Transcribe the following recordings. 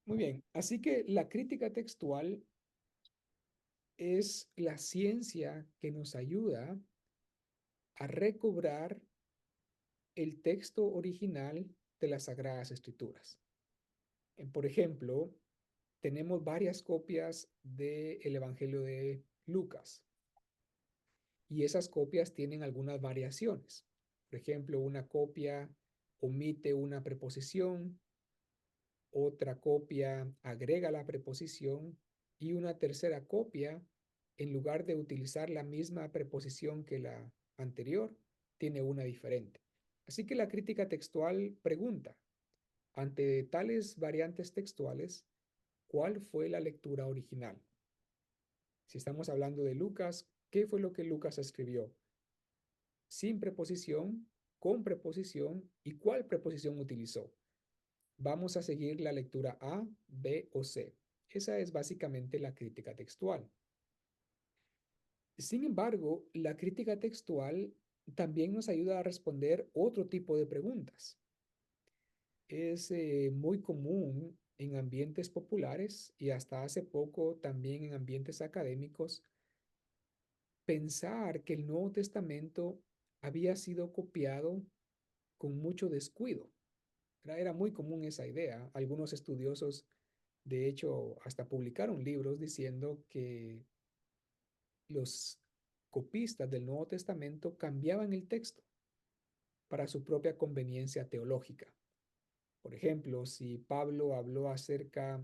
Muy bien, así que la crítica textual es la ciencia que nos ayuda a recobrar el texto original de las Sagradas Escrituras. Por ejemplo, tenemos varias copias del Evangelio de Lucas y esas copias tienen algunas variaciones. Por ejemplo, una copia omite una preposición, otra copia agrega la preposición y una tercera copia, en lugar de utilizar la misma preposición que la anterior, tiene una diferente. Así que la crítica textual pregunta, ante tales variantes textuales, ¿cuál fue la lectura original? Si estamos hablando de Lucas, ¿qué fue lo que Lucas escribió? ¿Sin preposición, con preposición y cuál preposición utilizó? Vamos a seguir la lectura A, B o C. Esa es básicamente la crítica textual. Sin embargo, la crítica textual también nos ayuda a responder otro tipo de preguntas. Es muy común en ambientes populares y hasta hace poco también en ambientes académicos pensar que el Nuevo Testamento había sido copiado con mucho descuido. Era muy común esa idea. Algunos estudiosos, de hecho, hasta publicaron libros diciendo que los copistas del Nuevo Testamento cambiaban el texto para su propia conveniencia teológica. Por ejemplo, si Pablo habló acerca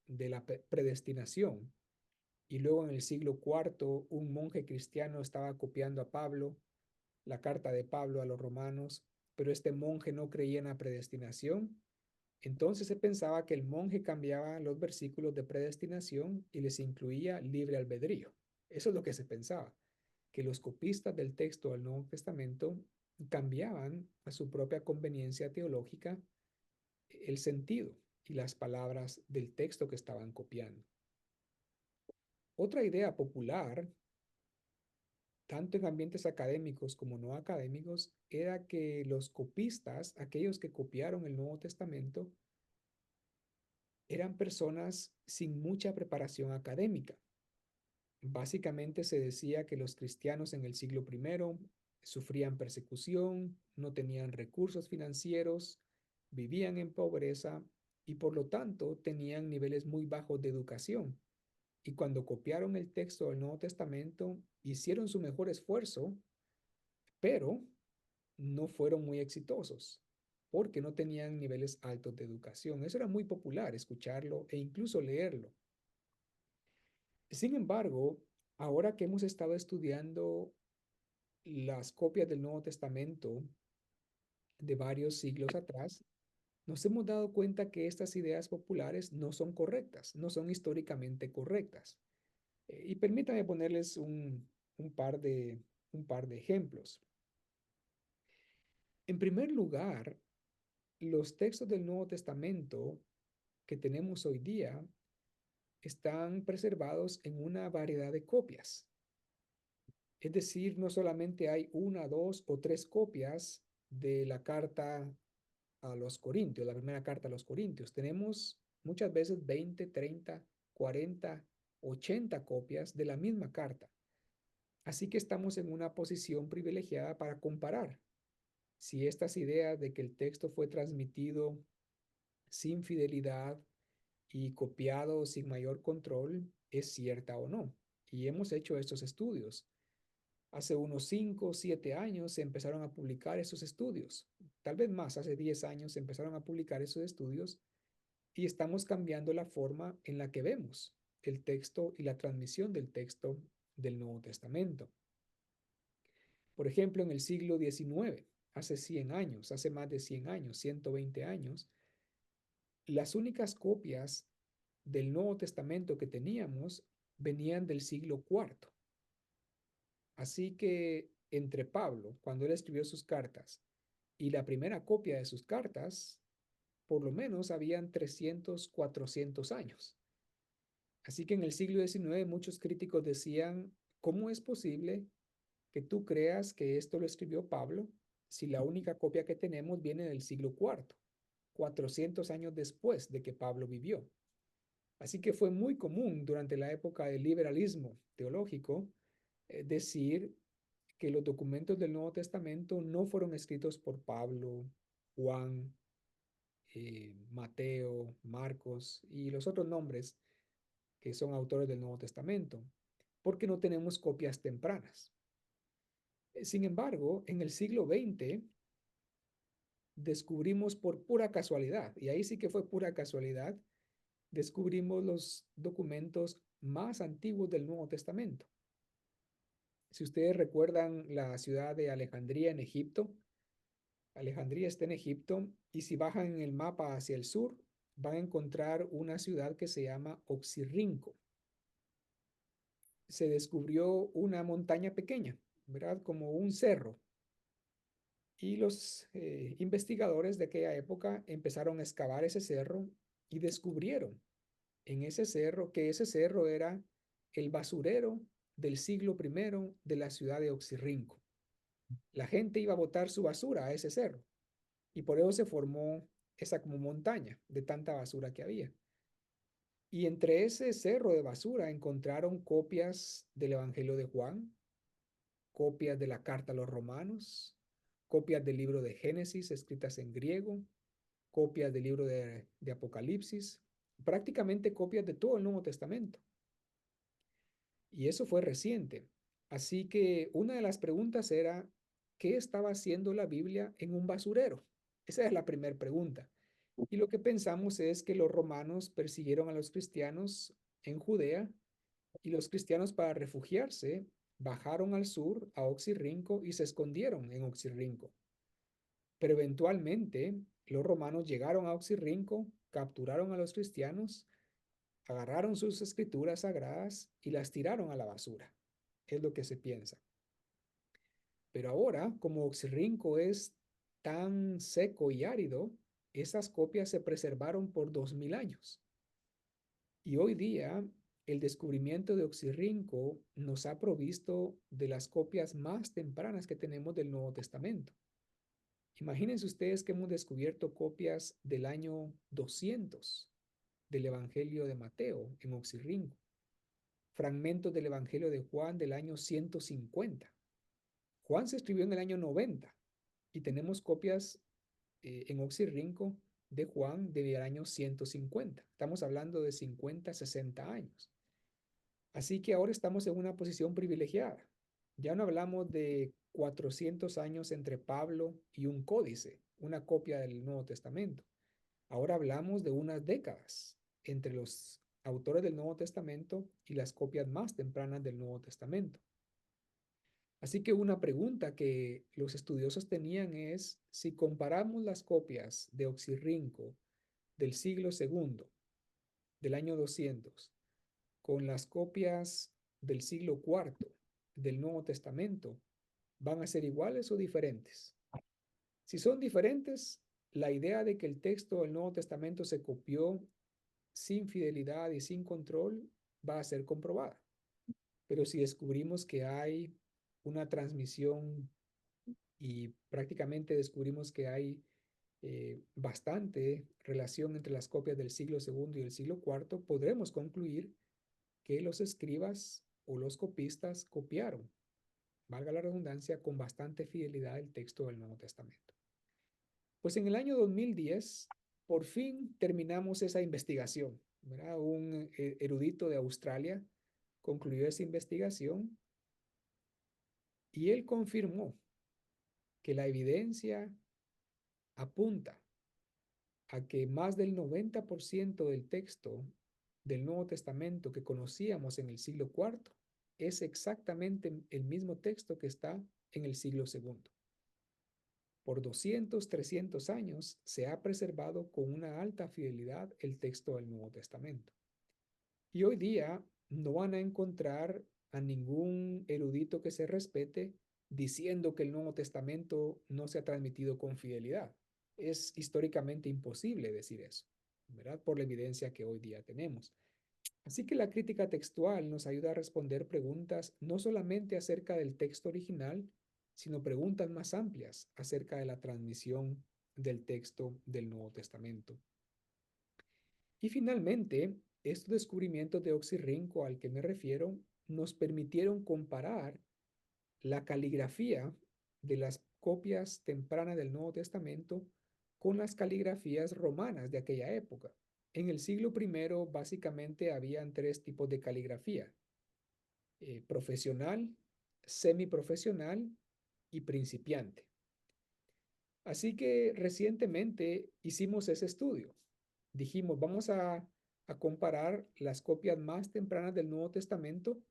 de la predestinación y luego en el siglo IV un monje cristiano estaba copiando a Pablo, la carta de Pablo a los romanos, pero este monje no creía en la predestinación, entonces se pensaba que el monje cambiaba los versículos de predestinación y les incluía libre albedrío. Eso es lo que se pensaba, que los copistas del texto del Nuevo Testamento cambiaban a su propia conveniencia teológica el sentido y las palabras del texto que estaban copiando. Otra idea popular, tanto en ambientes académicos como no académicos, era que los copistas, aquellos que copiaron el Nuevo Testamento, eran personas sin mucha preparación académica. Básicamente se decía que los cristianos en el siglo I sufrían persecución, no tenían recursos financieros, vivían en pobreza y por lo tanto tenían niveles muy bajos de educación. Y cuando copiaron el texto del Nuevo Testamento, hicieron su mejor esfuerzo, pero no fueron muy exitosos porque no tenían niveles altos de educación. Eso era muy popular, escucharlo e incluso leerlo. Sin embargo, ahora que hemos estado estudiando las copias del Nuevo Testamento de varios siglos atrás, nos hemos dado cuenta que estas ideas populares no son correctas, no son históricamente correctas. Y permítame ponerles un par de, un par de ejemplos. En primer lugar, los textos del Nuevo Testamento que tenemos hoy día están preservados en una variedad de copias. Es decir, no solamente hay una, dos o tres copias de la carta a los Corintios, la primera carta a los Corintios. Tenemos muchas veces 20, 30, 40, 80 copias de la misma carta. Así que estamos en una posición privilegiada para comparar si estas ideas de que el texto fue transmitido sin fidelidad y copiado sin mayor control es cierta o no. Y hemos hecho estos estudios. Hace unos 5 o 7 años se empezaron a publicar esos estudios. Tal vez más, hace 10 años se empezaron a publicar esos estudios y estamos cambiando la forma en la que vemos el texto y la transmisión del texto del Nuevo Testamento. Por ejemplo, en el siglo XIX, hace 100 años, hace más de 100 años, 120 años, las únicas copias del Nuevo Testamento que teníamos venían del siglo IV. Así que entre Pablo, cuando él escribió sus cartas, y la primera copia de sus cartas, por lo menos habían 300, 400 años. Así que en el siglo XIX muchos críticos decían, ¿cómo es posible que tú creas que esto lo escribió Pablo si la única copia que tenemos viene del siglo IV, 400 años después de que Pablo vivió? Así que fue muy común durante la época del liberalismo teológico decir que los documentos del Nuevo Testamento no fueron escritos por Pablo, Juan, Mateo, Marcos y los otros nombres que son autores del Nuevo Testamento, porque no tenemos copias tempranas. Sin embargo, en el siglo XX descubrimos por pura casualidad, y ahí sí que fue pura casualidad, descubrimos los documentos más antiguos del Nuevo Testamento. Si ustedes recuerdan la ciudad de Alejandría en Egipto, Alejandría está en Egipto y si bajan en el mapa hacia el sur, van a encontrar una ciudad que se llama Oxirrinco. Se descubrió una montaña pequeña, ¿verdad? Como un cerro. Y los investigadores de aquella época empezaron a excavar ese cerro y descubrieron en ese cerro que ese cerro era el basurero del siglo I de la ciudad de Oxirrinco. La gente iba a botar su basura a ese cerro y por eso se formó esa como montaña de tanta basura que había. Y entre ese cerro de basura encontraron copias del Evangelio de Juan, copias de la carta a los romanos, copias del libro de Génesis escritas en griego, copias del libro de Apocalipsis, prácticamente copias de todo el Nuevo Testamento. Y eso fue reciente. Así que una de las preguntas era, ¿qué estaba haciendo la Biblia en un basurero? Esa es la primera pregunta. Y lo que pensamos es que los romanos persiguieron a los cristianos en Judea y los cristianos para refugiarse bajaron al sur a Oxirrinco y se escondieron en Oxirrinco. Pero eventualmente los romanos llegaron a Oxirrinco, capturaron a los cristianos, agarraron sus escrituras sagradas y las tiraron a la basura. Es lo que se piensa. Pero ahora, como Oxirrinco es tan seco y árido, esas copias se preservaron por 2000 años. Y hoy día, el descubrimiento de Oxirrinco nos ha provisto de las copias más tempranas que tenemos del Nuevo Testamento. Imagínense ustedes que hemos descubierto copias del año 200 del Evangelio de Mateo en Oxirrinco, fragmentos del Evangelio de Juan del año 150. Juan se escribió en el año 90 y tenemos copias en Oxirrinco de Juan del año 150. Estamos hablando de 50, 60 años. Así que ahora estamos en una posición privilegiada. Ya no hablamos de 400 años entre Pablo y un códice, una copia del Nuevo Testamento. Ahora hablamos de unas décadas entre los autores del Nuevo Testamento y las copias más tempranas del Nuevo Testamento. Así que una pregunta que los estudiosos tenían es si comparamos las copias de Oxirrinco del siglo segundo, del año 200, con las copias del siglo cuarto del Nuevo Testamento, ¿van a ser iguales o diferentes? Si son diferentes, la idea de que el texto del Nuevo Testamento se copió sin fidelidad y sin control va a ser comprobada. Pero si descubrimos que hay una transmisión y prácticamente descubrimos que hay bastante relación entre las copias del siglo segundo y el siglo cuarto, podremos concluir que los escribas o los copistas copiaron, valga la redundancia, con bastante fidelidad el texto del Nuevo Testamento. Pues en el año 2010, por fin terminamos esa investigación, ¿verdad? Un erudito de Australia concluyó esa investigación y él confirmó que la evidencia apunta a que más del 90% del texto del Nuevo Testamento que conocíamos en el siglo cuarto es exactamente el mismo texto que está en el siglo segundo. Por 200, 300 años se ha preservado con una alta fidelidad el texto del Nuevo Testamento. Y hoy día no van a encontrar a ningún erudito que se respete diciendo que el Nuevo Testamento no se ha transmitido con fidelidad. Es históricamente imposible decir eso, ¿verdad? Por la evidencia que hoy día tenemos. Así que la crítica textual nos ayuda a responder preguntas no solamente acerca del texto original, sino preguntas más amplias acerca de la transmisión del texto del Nuevo Testamento. Y finalmente, Estos descubrimientos de Oxirrinco al que me refiero nos permitieron comparar la caligrafía de las copias tempranas del Nuevo Testamento con las caligrafías romanas de aquella época. En el siglo I básicamente habían tres tipos de caligrafía: profesional, semiprofesional y principiante. Así que recientemente hicimos ese estudio. Dijimos, vamos a comparar las copias más tempranas del Nuevo Testamento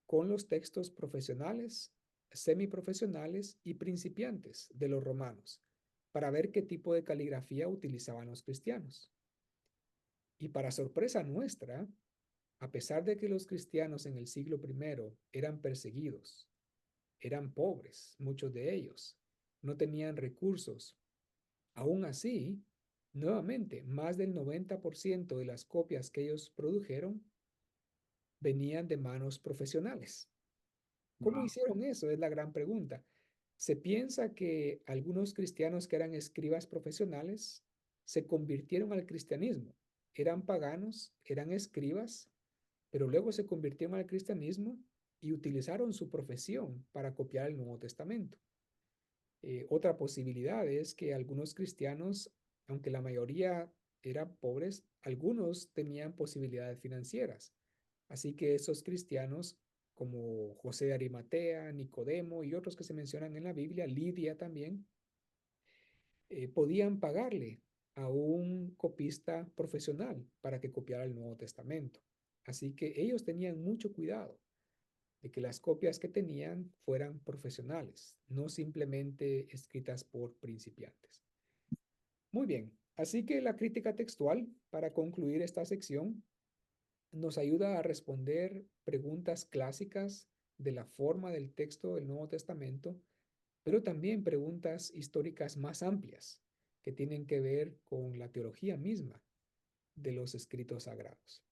con los textos profesionales, semiprofesionales y principiantes de los romanos, para ver qué tipo de caligrafía utilizaban los cristianos. Y para sorpresa nuestra, a pesar de que los cristianos en el siglo I eran perseguidos, eran pobres, muchos de ellos, no tenían recursos, aún así, nuevamente, más del 90% de las copias que ellos produjeron venían de manos profesionales. ¿Cómo Wow. hicieron eso? Es la gran pregunta. Se piensa que algunos cristianos que eran escribas profesionales se convirtieron al cristianismo. Eran paganos, eran escribas, pero luego se convirtieron al cristianismo y utilizaron su profesión para copiar el Nuevo Testamento. Otra posibilidad es que algunos cristianos, aunque la mayoría eran pobres, algunos tenían posibilidades financieras. Así que esos cristianos, como José de Arimatea, Nicodemo y otros que se mencionan en la Biblia, Lidia también, podían pagarle a un copista profesional para que copiara el Nuevo Testamento. Así que ellos tenían mucho cuidado de que las copias que tenían fueran profesionales, no simplemente escritas por principiantes. Muy bien, así que la crítica textual, para concluir esta sección, nos ayuda a responder preguntas clásicas de la forma del texto del Nuevo Testamento, pero también preguntas históricas más amplias que tienen que ver con la teología misma de los escritos sagrados.